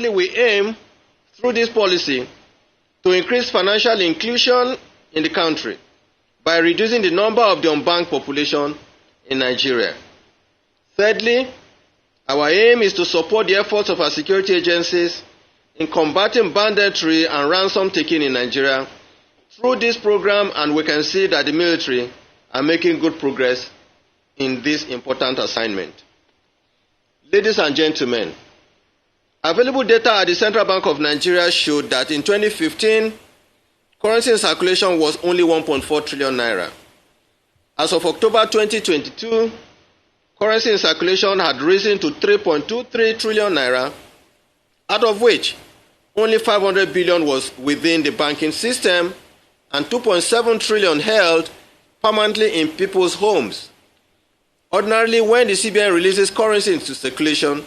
Thirdly, we aim, through this policy, to increase financial inclusion in the country by reducing the number of the unbanked population in Nigeria. Thirdly, our aim is to support the efforts of our security agencies in combating banditry and ransom taking in Nigeria through this program, and we can see that the military are making good progress in this important assignment. Ladies and gentlemen, available data at the Central Bank of Nigeria showed that in 2015, currency in circulation was only 1.4 trillion naira. As of October 2022, currency in circulation had risen to 3.23 trillion naira, out of which only 500 billion was within the banking system and 2.7 trillion held permanently in people's homes. Ordinarily, when the CBN releases currency into circulation,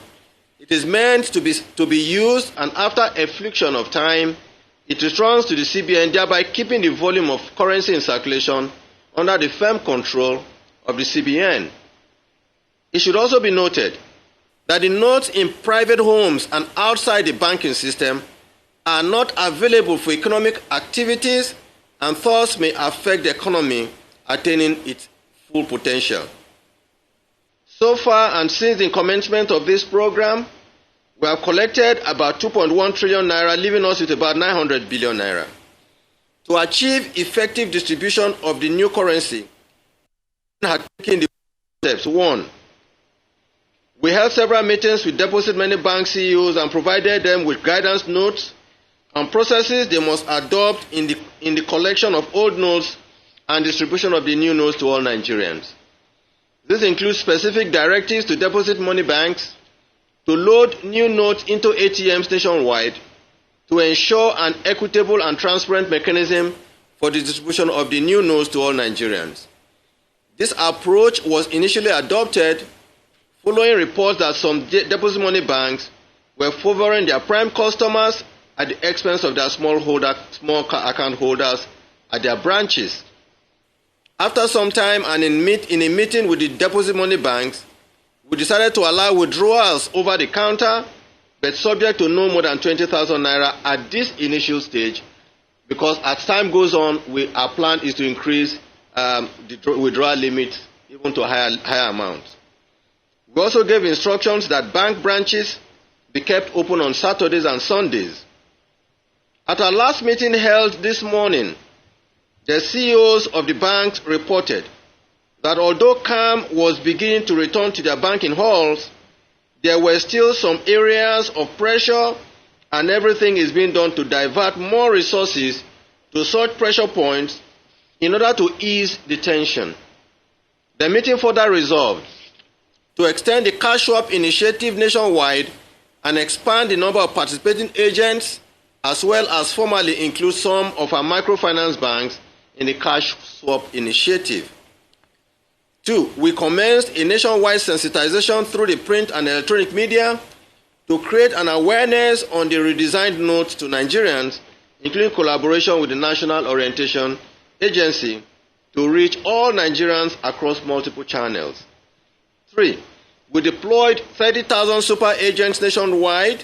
it is meant to be used, and after a fraction of time, it returns to the CBN, thereby keeping the volume of currency in circulation under the firm control of the CBN. It should also be noted that the notes in private homes and outside the banking system are not available for economic activities and thus may affect the economy attaining its full potential. So far, and since the commencement of this program, we have collected about 2.1 trillion naira, leaving us with about 900 billion naira. To achieve effective distribution of the new currency, we had taken the steps. 1. We held several meetings with deposit money bank CEOs and provided them with guidance notes on processes they must adopt in the collection of old notes and distribution of the new notes to all Nigerians. This includes specific directives to deposit money banks to load new notes into ATMs nationwide to ensure an equitable and transparent mechanism for the distribution of the new notes to all Nigerians. This approach was initially adopted following reports that some deposit money banks were favoring their prime customers at the expense of their small account holders at their branches. After some time and in a meeting with the deposit money banks, we decided to allow withdrawals over the counter, but subject to no more than 20,000 naira at this initial stage, because as time goes on, our plan is to increase the withdrawal limit even to higher amounts. We also gave instructions that bank branches be kept open on Saturdays and Sundays. At our last meeting held this morning, the CEOs of the banks reported that although calm was beginning to return to their banking halls, there were still some areas of pressure, and everything is being done to divert more resources to such pressure points in order to ease the tension. The meeting further resolved to extend the cash swap initiative nationwide and expand the number of participating agents, as well as formally include some of our microfinance banks in the cash swap initiative. 2. We commenced a nationwide sensitization through the print and electronic media to create an awareness on the redesigned notes to Nigerians, including collaboration with the National Orientation Agency to reach all Nigerians across multiple channels. 3. We deployed 30,000 super agents nationwide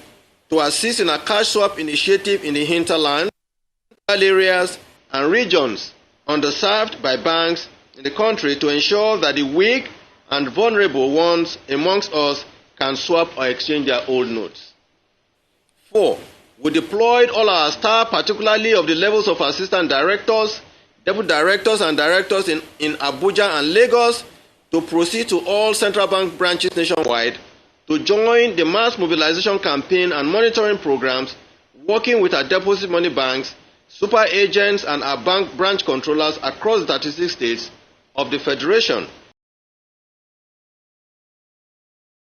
to assist in a cash swap initiative in the hinterland, areas, and regions underserved by banks in the country to ensure that the weak and vulnerable ones amongst us can swap or exchange their old notes. 4. We deployed all our staff, particularly of the levels of assistant directors, deputy directors, and directors in Abuja and Lagos, to proceed to all central bank branches nationwide to join the mass mobilization campaign and monitoring programs, working with our deposit money banks, super agents, and our bank branch controllers across the 36 states of the Federation.